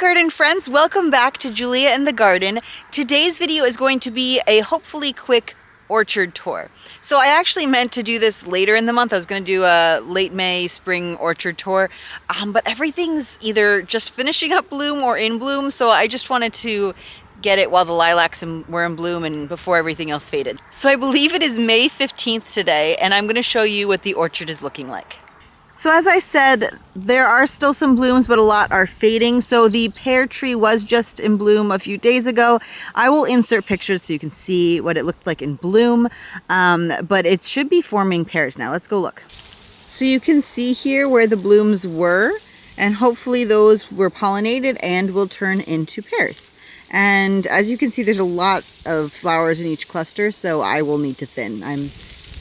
garden friends, welcome back to Julia in the Garden. Today's video is going to be a hopefully quick orchard tour. So I actually meant to do this later in the month. I was going to do a late May spring orchard tour, but everything's either just finishing up bloom or in bloom, so I just wanted to get it while the lilacs were in bloom and before everything else faded. So I believe it is May 15th today, and I'm going to show you what the orchard is looking like. So as I said, there are still some blooms, but a lot are fading. So the pear tree was just in bloom a few days ago. I will insert pictures so you can see what it looked like in bloom, but it should be forming pears now. Let's go look. So you can see here where the blooms were, and hopefully those were pollinated and will turn into pears. And as you can see, there's a lot of flowers in each cluster, so I will need to thin. I'm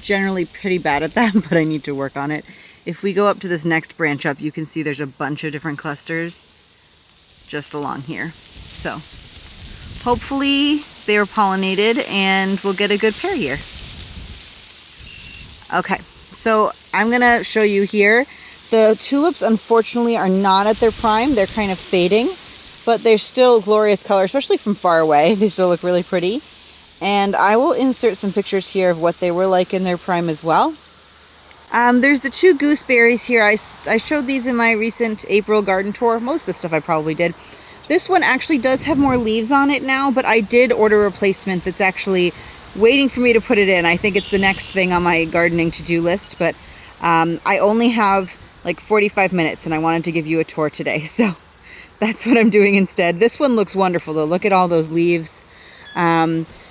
generally pretty bad at that, but I need to work on it. If we go up to this next branch up, you can see there's a bunch of different clusters just along here. So hopefully they are pollinated and we'll get a good pear year. Okay, so I'm gonna show you here. The tulips unfortunately are not at their prime. They're kind of fading, but they're still glorious color, especially from far away. They still look really pretty. And I will insert some pictures here of what they were like in their prime as well. There's the two gooseberries here. I showed these in my recent April garden tour. Most of the stuff I probably did. This one actually does have more leaves on it now, but I did order a replacement that's actually waiting for me to put it in. I think it's the next thing on my gardening to-do list, but I only have like 45 minutes and I wanted to give you a tour today, so that's what I'm doing instead. This one looks wonderful though. Look at all those leaves.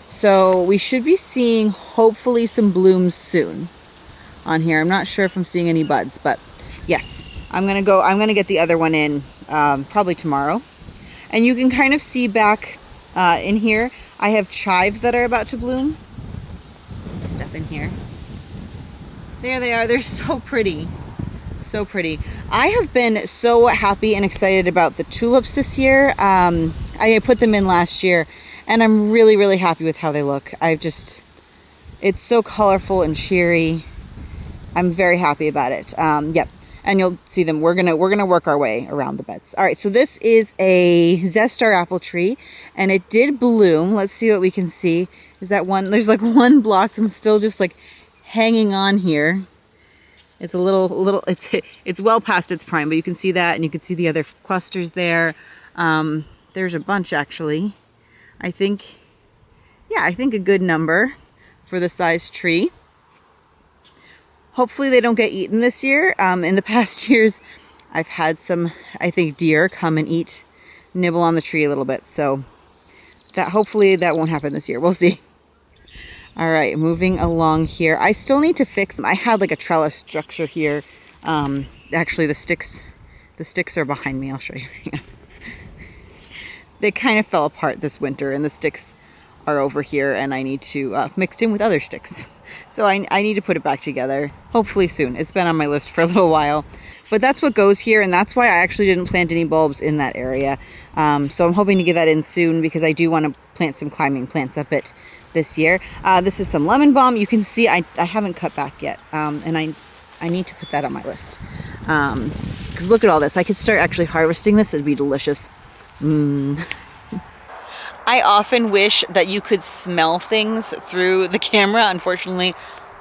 So we should be seeing hopefully some blooms soon on here. I'm not sure if I'm seeing any buds, but yes, I'm gonna get the other one in probably tomorrow. And you can kind of see back in here, I have chives that are about to bloom. Step in here. There they are. They're so pretty. So pretty. I have been so happy and excited about the tulips this year. I put them in last year and I'm really, really happy with how they look. It's so colorful and cheery. I'm very happy about it. Yep. And you'll see them. We're gonna work our way around the beds. All right. So this is a Zestar apple tree, and it did bloom. Let's see what we can see. Is that one? There's like one blossom still just like hanging on here. It's a little. It's well past its prime, but you can see that, and you can see the other clusters there. There's a bunch actually. I think a good number for the size tree. Hopefully they don't get eaten this year. In the past years, I've had some, I think, deer come and nibble on the tree a little bit. So hopefully that won't happen this year. We'll see. All right, moving along here. I still need to fix, I had like a trellis structure here. Actually the sticks are behind me. I'll show you. They kind of fell apart this winter and the sticks are over here and I need to mix in with other sticks. So I need to put it back together, hopefully soon. It's been on my list for a little while. But that's what goes here, and that's why I actually didn't plant any bulbs in that area. So I'm hoping to get that in soon because I do want to plant some climbing plants up it this year. This is some lemon balm. You can see I haven't cut back yet, and I need to put that on my list. Because look at all this. I could start actually harvesting this. It'd be delicious. I often wish that you could smell things through the camera. Unfortunately,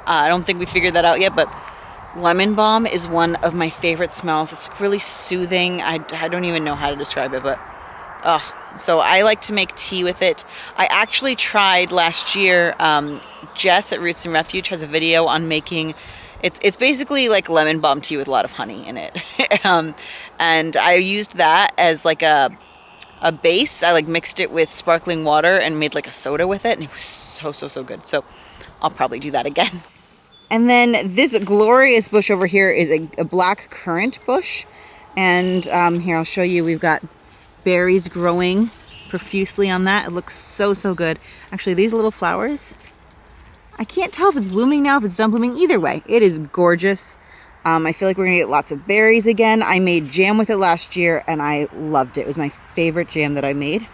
I don't think we figured that out yet, but lemon balm is one of my favorite smells. It's really soothing. I don't even know how to describe it, but so I like to make tea with it. I actually tried last year. Jess at Roots and Refuge has a video on making, it's basically like lemon balm tea with a lot of honey in it. And I used that as like a base. I like mixed it with sparkling water and made like a soda with it, and it was so good. So I'll probably do that again. And then this glorious bush over here is a black currant bush, and here I'll show you. We've got berries growing profusely on that. It looks so good. Actually, these little flowers, I can't tell if it's blooming now, if it's done blooming. Either way, it is gorgeous. I feel like we're gonna get lots of berries again. I made jam with it last year and I loved it. It was my favorite jam that I made.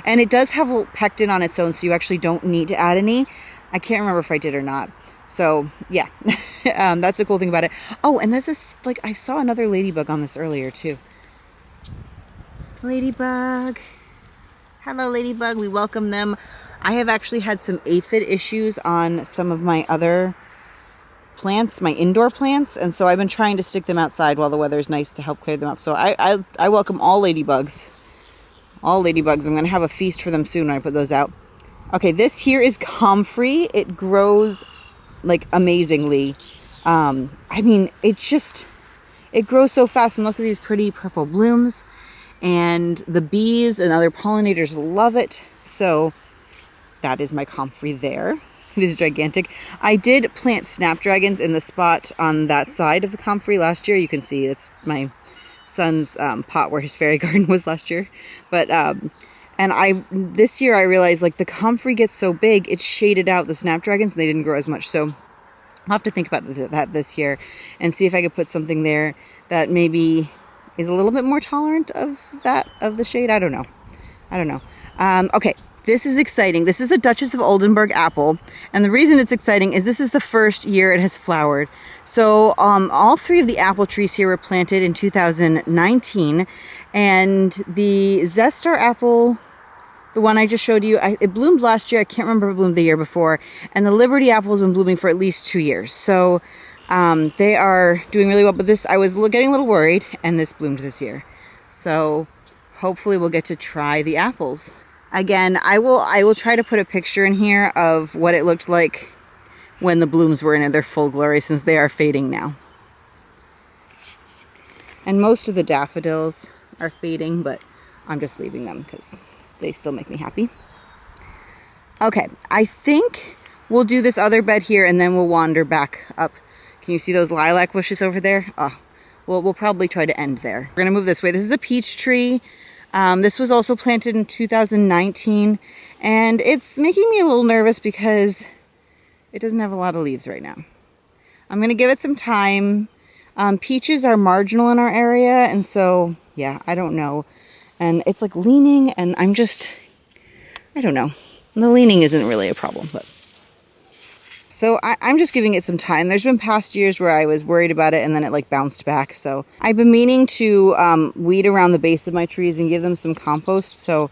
And it does have pectin on its own, so you actually don't need to add any. I can't remember if I did or not. So yeah, that's a cool thing about it. Oh, and this is like, I saw another ladybug on this earlier too. Ladybug. Hello, Ladybug. We welcome them. I have actually had some aphid issues on some of my other plants, my indoor plants, and so I've been trying to stick them outside while the weather is nice to help clear them up. So I welcome all ladybugs. All ladybugs. I'm going to have a feast for them soon when I put those out. Okay, this here is comfrey. It grows like amazingly. I mean, it grows so fast, and look at these pretty purple blooms, and the bees and other pollinators love it. So that is my comfrey there. It is gigantic. I did plant snapdragons in the spot on that side of the comfrey last year. You can see it's my son's pot where his fairy garden was last year. But this year I realized, like, the comfrey gets so big, it shaded out the snapdragons and they didn't grow as much. So I'll have to think about that this year and see if I could put something there that maybe is a little bit more tolerant of the shade. I don't know. Okay, this is exciting. This is a Duchess of Oldenburg apple, and the reason it's exciting is this is the first year it has flowered. So all three of the apple trees here were planted in 2019, and the Zestar apple, the one I just showed you, it bloomed last year. I can't remember if it bloomed the year before. And the Liberty apple has been blooming for at least 2 years. So they are doing really well. But this, I was getting a little worried, and this bloomed this year. So hopefully we'll get to try the apples. Again, I will try to put a picture in here of what it looked like when the blooms were in their full glory, since they are fading now. And most of the daffodils are fading, but I'm just leaving them because they still make me happy. Okay, I think we'll do this other bed here and then we'll wander back up. Can you see those lilac bushes over there? Oh, well, we'll probably try to end there. We're gonna move this way. This is a peach tree. This was also planted in 2019, and it's making me a little nervous because it doesn't have a lot of leaves right now. I'm gonna give it some time. Peaches are marginal in our area, and so, yeah, I don't know. And it's like leaning, and I don't know. The leaning isn't really a problem, but. So I'm just giving it some time. There's been past years where I was worried about it and then it like bounced back. So I've been meaning to weed around the base of my trees and give them some compost. So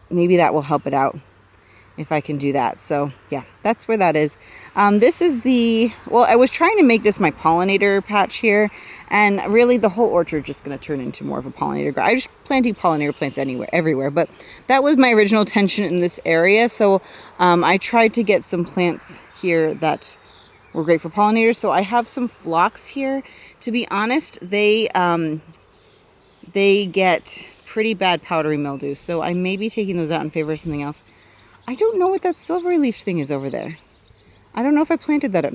maybe that will help it out if I can do that. So yeah, that's where that is. This is I was trying to make this my pollinator patch here, and really the whole orchard is just going to turn into more of a pollinator garden. I just planting pollinator plants everywhere, but that was my original intention in this area. So I tried to get some plants here that were great for pollinators. So I have some phlox here. To be honest, they get pretty bad powdery mildew, so I may be taking those out in favor of something else. I don't know what that silvery leaf thing is over there. I don't know if I planted that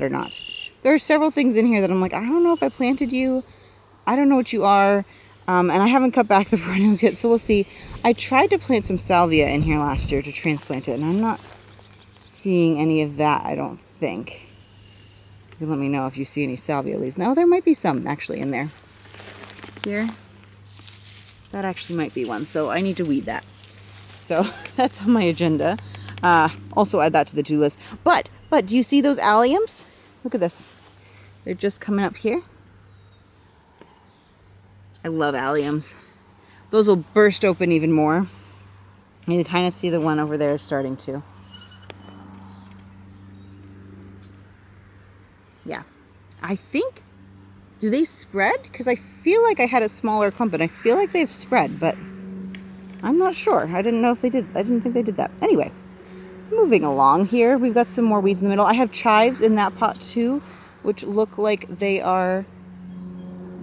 or not. There are several things in here that I'm like, I don't know if I planted you. I don't know what you are. And I haven't cut back the perennials yet, so we'll see. I tried to plant some salvia in here last year to transplant it, and I'm not seeing any of that, I don't think. You let me know if you see any salvia leaves. No, there might be some actually in there. Here. That actually might be one, so I need to weed that. So that's on my agenda. Also add that to the do list. But do you see those alliums? Look at this. They're just coming up here. I love alliums. Those will burst open even more. You can kind of see the one over there starting to. Yeah. I think, do they spread? Because I feel like I had a smaller clump and I feel like they've spread, but I'm not sure. I didn't know if they did. I didn't think they did that. Anyway, moving along here. We've got some more weeds in the middle. I have chives in that pot too, which look like they are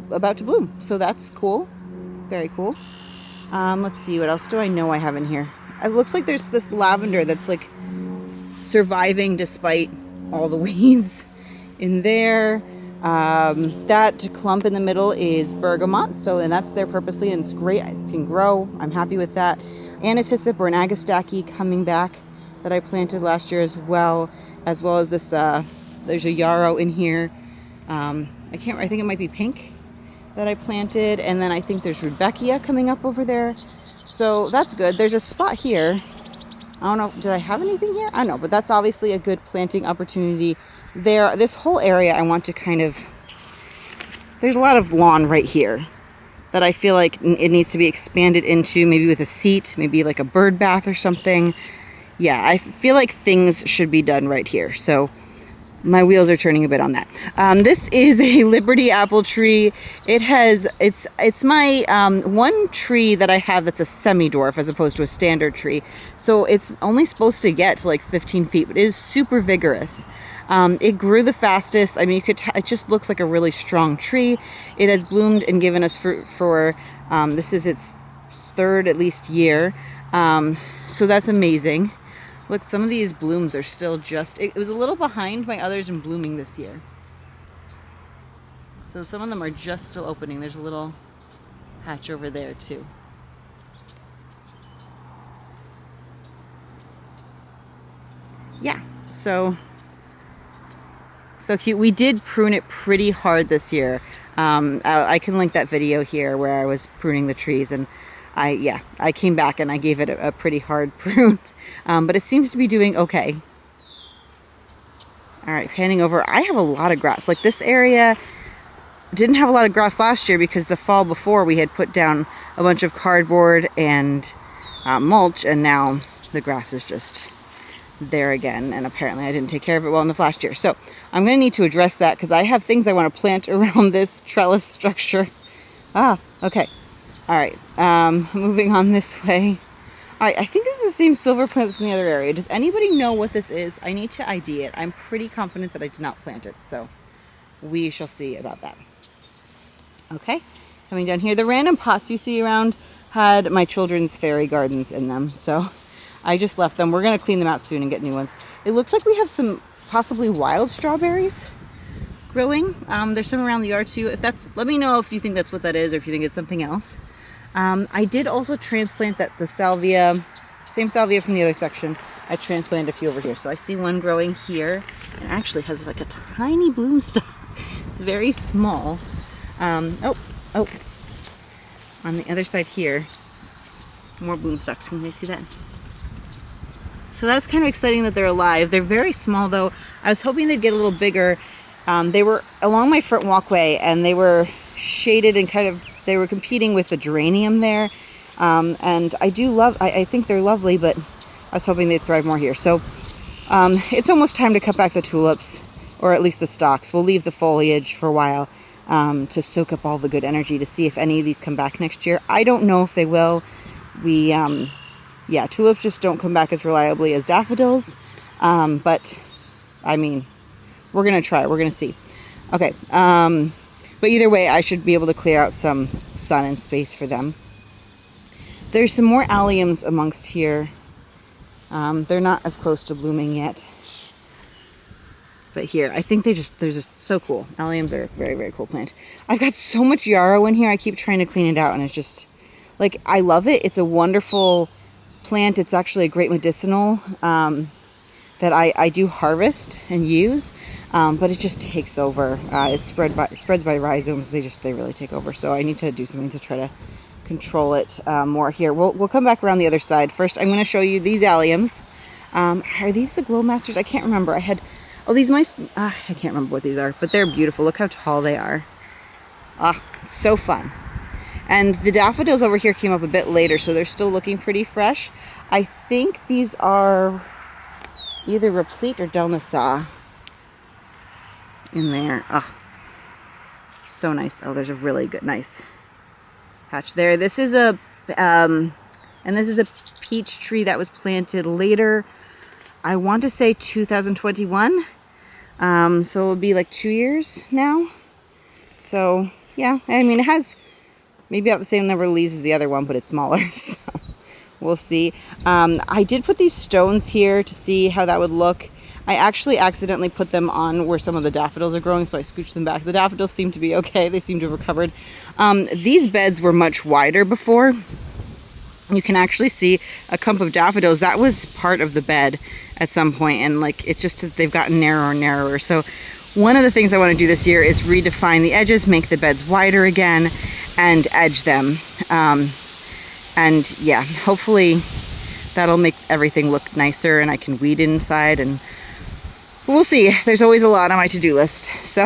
about to bloom. So that's cool. Very cool. Let's see. What else do I know I have in here? It looks like there's this lavender that's like surviving despite all the weeds in there. That clump in the middle is bergamot, and that's there purposely, and it's great. It can grow. I'm happy with that. Anisyssip or an agastache coming back that I planted last year as well as this. There's a yarrow in here. I think it might be pink that I planted, and then I think there's rudbeckia coming up over there. So that's good. There's a spot here. I don't know, did I have anything here? I don't know, but that's obviously a good planting opportunity there. This whole area I want to there's a lot of lawn right here that I feel like it needs to be expanded into, maybe with a seat, maybe like a bird bath or something. Yeah, I feel like things should be done right here. So my wheels are turning a bit on that. This is a Liberty apple tree. It's my one tree that I have that's a semi-dwarf as opposed to a standard tree. So it's only supposed to get to like 15 feet, but it is super vigorous. It grew the fastest. I mean, it just looks like a really strong tree. It has bloomed and given us fruit for, this is its third at least year. So that's amazing. Look, some of these blooms are still just, it was a little behind my others in blooming this year. So some of them are just still opening. There's a little patch over there too. Yeah, so cute. We did prune it pretty hard this year. I can link that video here where I was pruning the trees, and I came back and I gave it a pretty hard prune. But it seems to be doing okay. All right, panning over. I have a lot of grass. Like, this area didn't have a lot of grass last year because the fall before we had put down a bunch of cardboard and mulch, and now the grass is just there again. And apparently I didn't take care of it well enough last year. So I'm going to need to address that because I have things I want to plant around this trellis structure. Okay. All right, moving on this way. All right, I think this is the same silver plant that's in the other area. Does anybody know what this is? I need to ID it. I'm pretty confident that I did not plant it, so we shall see about that. Okay, coming down here. The random pots you see around had my children's fairy gardens in them, so I just left them. We're going to clean them out soon and get new ones. It looks like we have some possibly wild strawberries growing. There's some around the yard too. If that's, let me know if you think that's what that is or if you think it's something else. I did also transplant the salvia, same salvia from the other section. I transplanted a few over here. So I see one growing here. It actually has like a tiny bloom stalk. It's very small. On the other side here, more bloom stalks. Can you see that? So that's kind of exciting that they're alive. They're very small though. I was hoping they'd get a little bigger. They were along my front walkway and they were shaded and they were competing with the geranium there. And I think they're lovely, but I was hoping they'd thrive more here. So it's almost time to cut back the tulips, or at least the stalks. We'll leave the foliage for a while to soak up all the good energy to see if any of these come back next year. I don't know if they will. Tulips just don't come back as reliably as daffodils. But I mean, we're going to try. We're going to see. Okay. But either way, I should be able to clear out some sun and space for them. There's some more alliums amongst here. They're not as close to blooming yet. But here, I think they're just so cool. Alliums are a very, very cool plant. I've got so much yarrow in here. I keep trying to clean it out, and it's just, like, I love it. It's a wonderful plant. It's actually a great medicinal that I do harvest and use, but it just takes over. It spreads by rhizomes. They really take over. So I need to do something to try to control it more here. We'll come back around the other side. First, I'm going to show you these alliums. Are these the Glow Masters? I can't remember. These mice. I can't remember what these are, but they're beautiful. Look how tall they are. It's so fun. And the daffodils over here came up a bit later, so they're still looking pretty fresh. I think these are either replete or down the saw in there. So nice. There's a really good, nice patch there. This is a peach tree that was planted later. I want to say 2021. So it'll be like 2 years now. So yeah, I mean, it has maybe about the same number of leaves as the other one, but it's smaller. So we'll see. I did put these stones here to see how that would look. I actually accidentally put them on where some of the daffodils are growing, so I scooched them back. The daffodils seem to be okay. They seem to have recovered. These beds were much wider before. You can actually see a clump of daffodils. That was part of the bed at some point, and like it just they've gotten narrower and narrower. So one of the things I want to do this year is redefine the edges, make the beds wider again, and edge them. And yeah, hopefully that'll make everything look nicer and I can weed inside, and we'll see. There's always a lot on my to-do list. So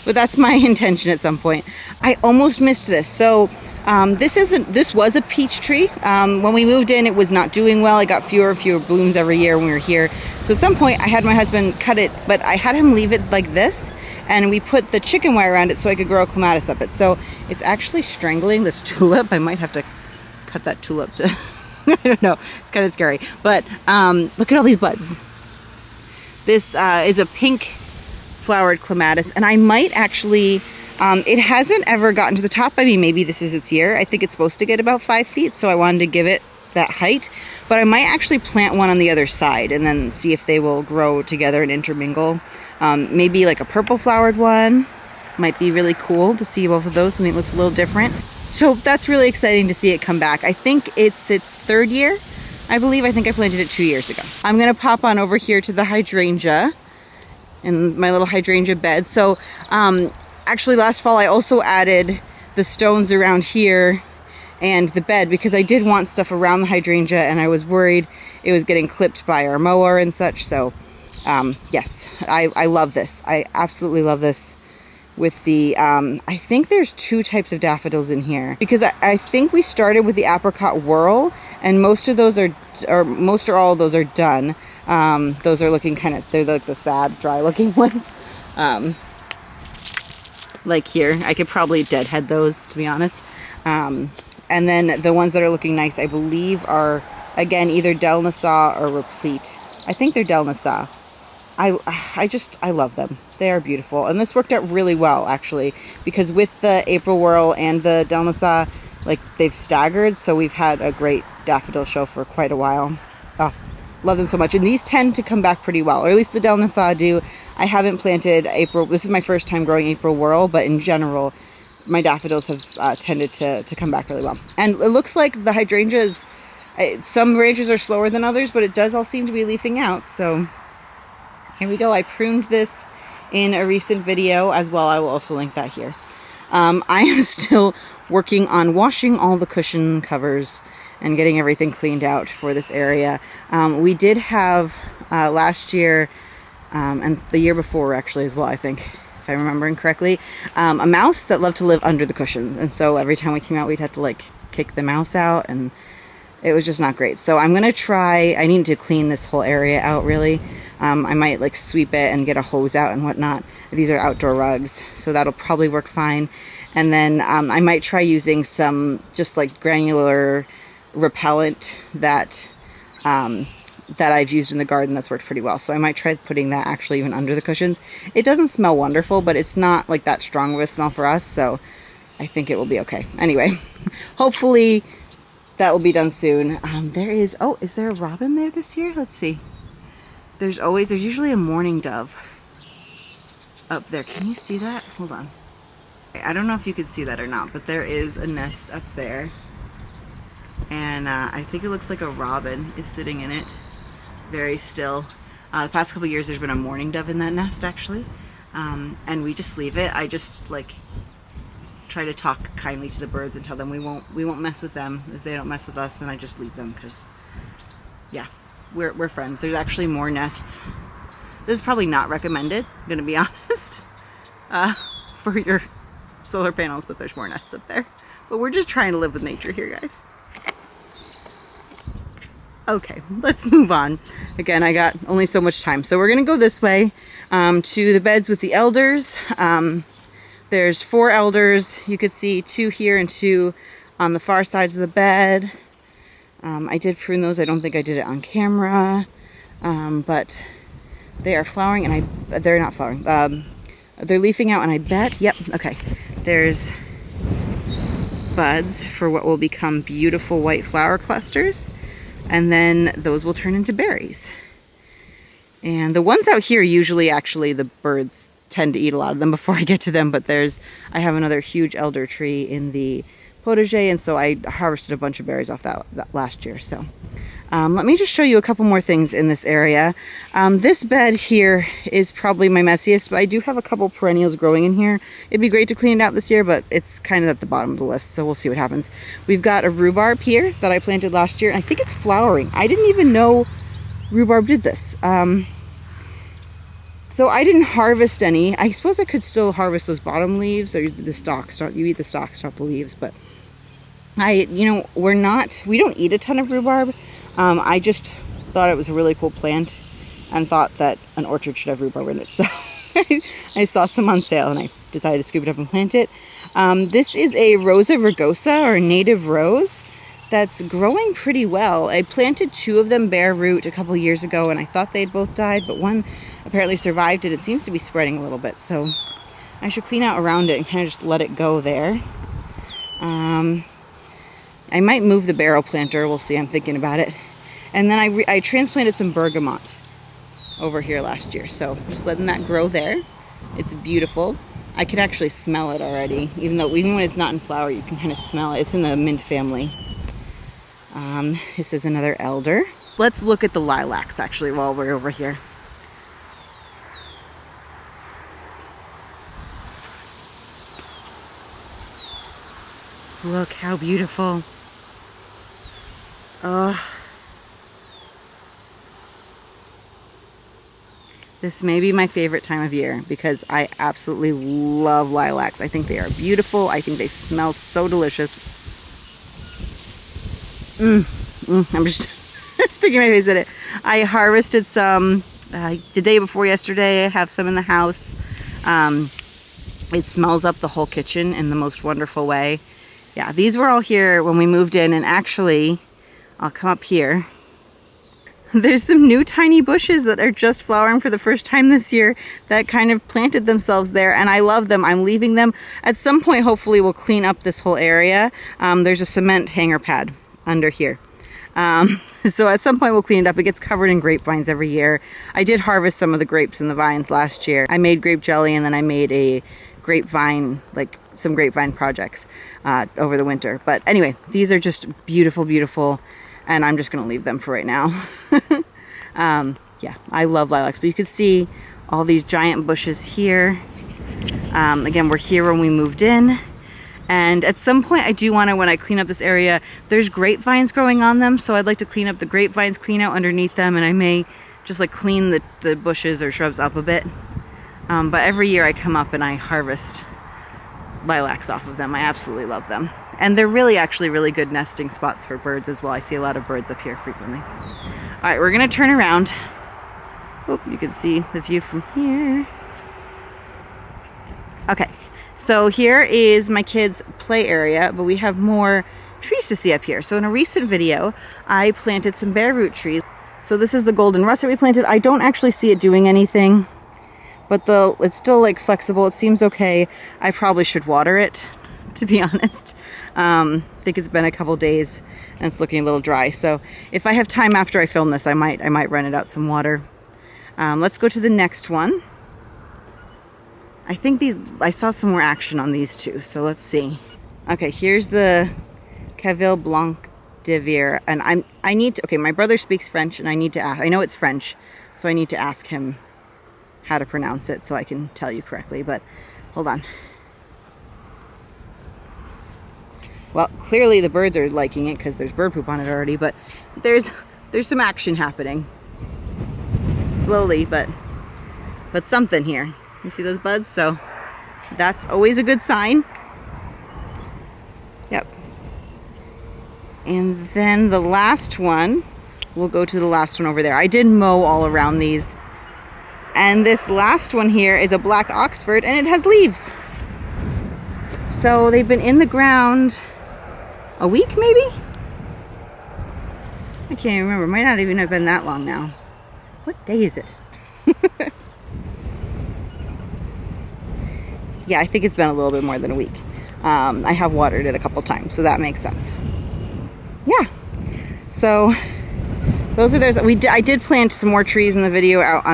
but that's my intention at some point. I almost missed this. So this was a peach tree. When we moved in, it was not doing well. I got fewer and fewer blooms every year when we were here. So at some point I had my husband cut it, but I had him leave it like this, and we put the chicken wire around it so I could grow a clematis up it. So it's actually strangling this tulip. I might have to cut that tulip to, I don't know, it's kind of scary. But look at all these buds. This is a pink flowered clematis, and I might actually, it hasn't ever gotten to the top. I mean, maybe this is its year. I think it's supposed to get about 5 feet, so I wanted to give it that height. But I might actually plant one on the other side and then see if they will grow together and intermingle. Maybe like a purple flowered one might be really cool to see both of those. Something that looks a little different. So that's really exciting to see it come back. I think it's its 3rd year, I believe. I think I planted it 2 years ago. I'm gonna pop on over here to the hydrangea in my little hydrangea bed. So actually last fall I also added the stones around here and the bed because I did want stuff around the hydrangea, and I was worried it was getting clipped by our mower and such. So yes, I love this. I absolutely love this. With the, I think there's 2 types of daffodils in here, because I think we started with the apricot whirl, and most of those are, or most or all of those are done. Those are looking kind of, they're like the sad, dry looking ones. Like here, I could probably deadhead those, to be honest. And then the ones that are looking nice, I believe are, again, either Del Nassau or Replete. I think they're Del Nassau. I love them. They are beautiful. And this worked out really well, actually, because with the April Whirl and the Del Nassau, like, they've staggered, so we've had a great daffodil show for quite a while. Oh, love them so much. And these tend to come back pretty well, or at least the Del Nassau do. I haven't planted April. This is my first time growing April Whirl, but in general, my daffodils have tended to come back really well. And it looks like the hydrangeas, some hydrangeas are slower than others, but it does all seem to be leafing out, so here we go. I pruned this in a recent video as well. I will also link that here. I am still working on washing all the cushion covers and getting everything cleaned out for this area. We did have last year and the year before actually as well, I think, if I'm remembering correctly, a mouse that loved to live under the cushions. And so every time we came out, we'd have to like kick the mouse out, and it was just not great. So I'm going to try, I need to clean this whole area out really. I might like sweep it and get a hose out and whatnot. These are outdoor rugs, so that'll probably work fine. And then I might try using some just like granular repellent that that I've used in the garden that's worked pretty well. So I might try putting that actually even under the cushions. It doesn't smell wonderful, but it's not like that strong of a smell for us, so I think it will be okay. Anyway, hopefully that will be done soon. There is, oh, is there a robin there this year? Let's see. There's usually a mourning dove up there. Can you see that? Hold on. I don't know if you could see that or not, but there is a nest up there. And I think it looks like a robin is sitting in it, very still. The past couple years there's been a mourning dove in that nest actually. And we just leave it. I just like try to talk kindly to the birds and tell them we won't mess with them if they don't mess with us, and I just leave them because, yeah, we're friends. There's actually more nests. This is probably not recommended, I'm gonna be honest, for your solar panels, but there's more nests up there. But we're just trying to live with nature here, guys. Okay, let's move on. Again, I got only so much time, so we're gonna go this way to the beds with the elders. There's 4 elders. You could see 2 here and 2 on the far sides of the bed. I did prune those. I don't think I did it on camera, but they are flowering, and they're not flowering. They're leafing out, and I bet, yep, okay. There's buds for what will become beautiful white flower clusters, and then those will turn into berries. And the ones out here, usually actually the birds tend to eat a lot of them before I get to them, but I have another huge elder tree in the potager, and so I harvested a bunch of berries off that last year. So let me just show you a couple more things in this area. This bed here is probably my messiest, but I do have a couple perennials growing in here. It'd be great to clean it out this year, but it's kind of at the bottom of the list, so we'll see what happens. We've got a rhubarb here that I planted last year, and I think it's flowering. I didn't even know rhubarb did this. So I didn't harvest any. I suppose I could still harvest those bottom leaves or the stalks. You eat the stalks, not the leaves. But we don't eat a ton of rhubarb. I just thought it was a really cool plant and thought that an orchard should have rhubarb in it. So I saw some on sale and I decided to scoop it up and plant it. This is a Rosa rugosa, or native rose, that's growing pretty well. I planted 2 of them bare root a couple years ago and I thought they'd both died, but one apparently survived it. It seems to be spreading a little bit, so I should clean out around it and kind of just let it go there. I might move the barrel planter. We'll see. I'm thinking about it. And then I transplanted some bergamot over here last year, so just letting that grow there. It's beautiful. I can actually smell it already, even when it's not in flower, you can kind of smell it. It's in the mint family. This is another elder. Let's look at the lilacs actually while we're over here. Look how beautiful. Oh. This may be my favorite time of year because I absolutely love lilacs. I think they are beautiful. I think they smell so delicious. I'm just sticking my face in it. I harvested some the day before yesterday. I have some in the house. It smells up the whole kitchen in the most wonderful way. Yeah, these were all here when we moved in, and actually, I'll come up here. There's some new tiny bushes that are just flowering for the first time this year that kind of planted themselves there, and I love them. I'm leaving them. At some point, hopefully, we'll clean up this whole area. There's a cement hanger pad under here. So at some point, we'll clean it up. It gets covered in grapevines every year. I did harvest some of the grapes and the vines last year. I made grape jelly, and then I made a grapevine, like some grapevine projects over the winter. But anyway, these are just beautiful, beautiful, and I'm just going to leave them for right now. Yeah, I love lilacs, but you can see all these giant bushes here. Again, we're here when we moved in, and at some point I do want to, when I clean up this area, there's grapevines growing on them, so I'd like to clean up the grapevines, clean out underneath them, and I may just like clean the bushes or shrubs up a bit. But every year I come up and I harvest lilacs off of them. I absolutely love them. And they're actually really good nesting spots for birds as well. I see a lot of birds up here frequently. All right, we're going to turn around. Oh, you can see the view from here. Okay, so here is my kids' play area, but we have more trees to see up here. So in a recent video, I planted some bare root trees. So this is the golden russet we planted. I don't actually see it doing anything, but it's still like flexible. It seems okay. I probably should water it, to be honest. I think it's been a couple days and it's looking a little dry. So if I have time after I film this, I might run it out some water. Let's go to the next one. I think I saw some more action on these two, so let's see. Okay, here's the Caville Blanc de Vire, and my brother speaks French, and I need to ask. I know it's French, so I need to ask him how to pronounce it so I can tell you correctly, but hold on. Well, clearly the birds are liking it because there's bird poop on it already, but there's some action happening. Slowly, but something here. You see those buds? So that's always a good sign. Yep. And then the last one, we'll go to the last one over there. I did mow all around these. And this last one here is a black Oxford, and it has leaves. So they've been in the ground a week, maybe? I can't even remember. It might not even have been that long now. What day is it? Yeah, I think it's been a little bit more than a week. I have watered it a couple times, so that makes sense. Yeah. So those are those. I did plant some more trees in the video out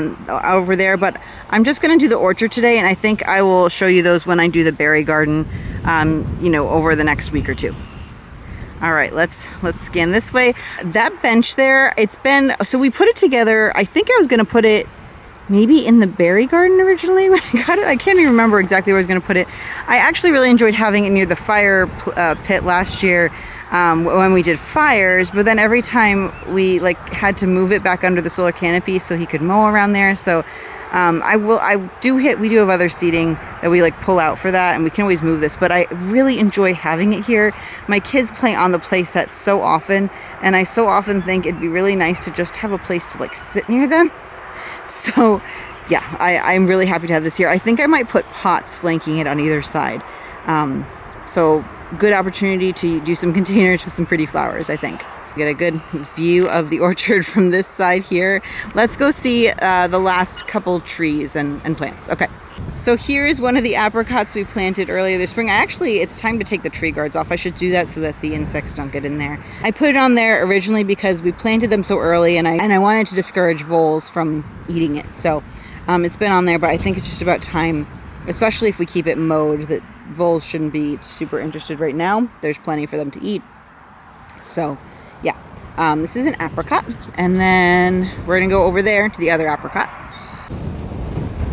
over there, but I'm just going to do the orchard today, and I think I will show you those when I do the berry garden, over the next week or two. All right, let's scan this way. That bench there, so we put it together. I think I was going to put it maybe in the berry garden originally when I got it. I can't even remember exactly where I was going to put it. I actually really enjoyed having it near the fire pit last year when we did fires, but then every time we had to move it back under the solar canopy so he could mow around there. So We do have other seating that we like pull out for that, and we can always move this, but I really enjoy having it here. My kids play on the play set so often, and I so often think it'd be really nice to just have a place to like sit near them. So yeah, I'm really happy to have this here. I think I might put pots flanking it on either side. So good opportunity to do some containers with some pretty flowers, I think. Get a good view of the orchard from this side here. Let's go see the last couple trees and plants. Okay, so here's one of the apricots we planted earlier this spring. It's time to take the tree guards off. I should do that so that the insects don't get in there. I put it on there originally because we planted them so early, and I wanted to discourage voles from eating it. So it's been on there, but I think it's just about time, especially if we keep it mowed, that voles shouldn't be super interested right now. There's plenty for them to eat. So yeah, this is an apricot, and then we're gonna go over there to the other apricot.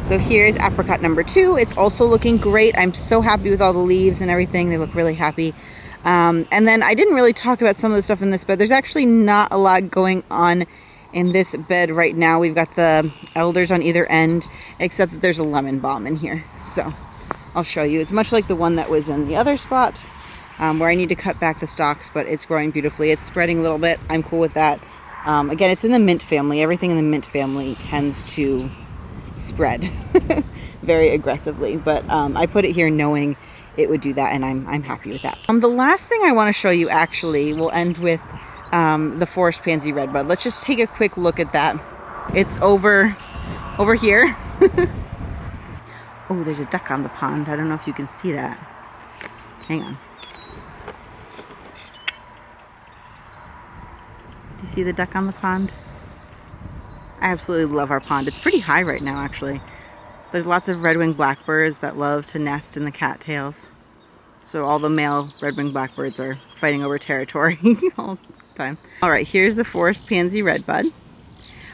So here's apricot number 2. It's also looking great. I'm so happy with all the leaves and everything. They look really happy. And then I didn't really talk about some of the stuff in this bed. There's actually not a lot going on in this bed right now. We've got the elders on either end, except that there's a lemon balm in here. So I'll show you. It's much like the one that was in the other spot, where I need to cut back the stalks, but it's growing beautifully. It's spreading a little bit. I'm cool with that. Again, it's in the mint family. Everything in the mint family tends to spread very aggressively, but I put it here knowing it would do that, and I'm happy with that. The last thing I want to show you, actually, we'll end with the forest pansy redbud. Let's just take a quick look at that. It's over here. Oh, there's a duck on the pond. I don't know if you can see that. Hang on. Do you see the duck on the pond? I absolutely love our pond. It's pretty high right now, actually. There's lots of red-winged blackbirds that love to nest in the cattails. So all the male red-winged blackbirds are fighting over territory all the time. All right, here's the forest pansy redbud.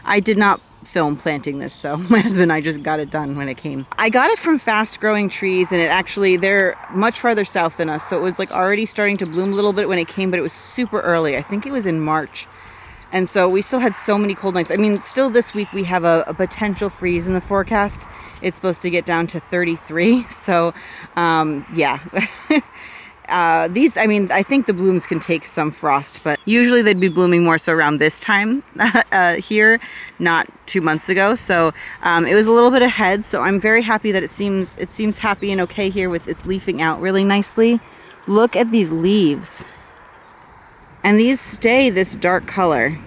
I did not film planting this, so my husband and I just got it done when it came. I got it from Fast Growing Trees, and they're much farther south than us, so it was like already starting to bloom a little bit when it came, but it was super early. I think it was in March. And so we still had so many cold nights. I mean, still this week we have a potential freeze in the forecast. It's supposed to get down to 33. So, yeah. I think the blooms can take some frost, but usually they'd be blooming more so around this time here, not 2 months ago. So it was a little bit ahead. So I'm very happy that it seems happy and okay here with its leafing out really nicely. Look at these leaves. And these stay this dark color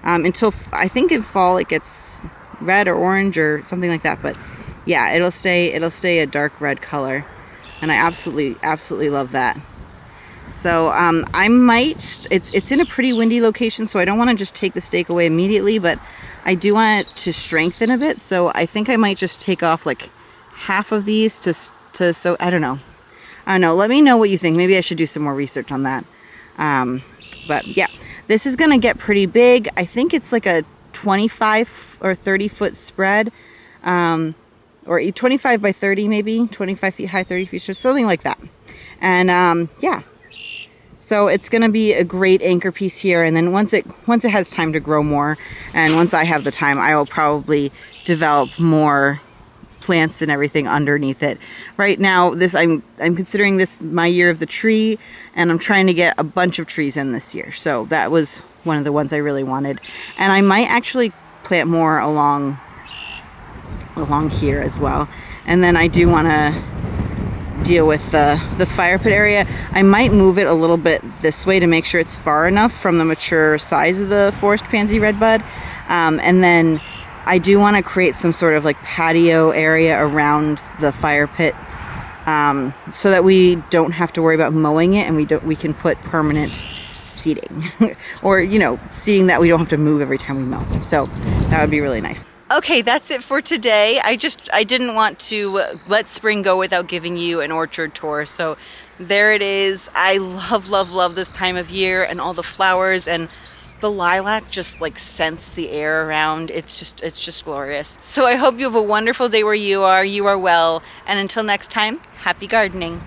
until I think in fall it gets red or orange or something like that. But yeah, it'll stay a dark red color, and I absolutely love that. So I might. It's in a pretty windy location, so I don't want to just take the stake away immediately, but I do want it to strengthen a bit. So I think I might just take off like half of these to so I don't know. Let me know what you think. Maybe I should do some more research on that. But yeah, this is gonna get pretty big. I think it's like a 25 or 30 foot spread, or 25 by 30, maybe 25 feet high, 30 feet short, something like that. And yeah, so it's gonna be a great anchor piece here. And then once it has time to grow more, and once I have the time, I will probably develop more plants and everything underneath it. Right now, I'm considering this my year of the tree, and I'm trying to get a bunch of trees in this year. So that was one of the ones I really wanted, and I might actually plant more along here as well. And then I do want to deal with the fire pit area. I might move it a little bit this way to make sure it's far enough from the mature size of the forest pansy redbud, and then I do want to create some sort of like patio area around the fire pit, so that we don't have to worry about mowing it, and we can put permanent seating or seating that we don't have to move every time we mow. So that would be really nice. Okay, that's it for today. I didn't want to let spring go without giving you an orchard tour. So there it is. I love this time of year, and all the flowers, and the lilac just like scents the air around. It's just glorious. So I hope you have a wonderful day where you are well, and until next time, happy gardening.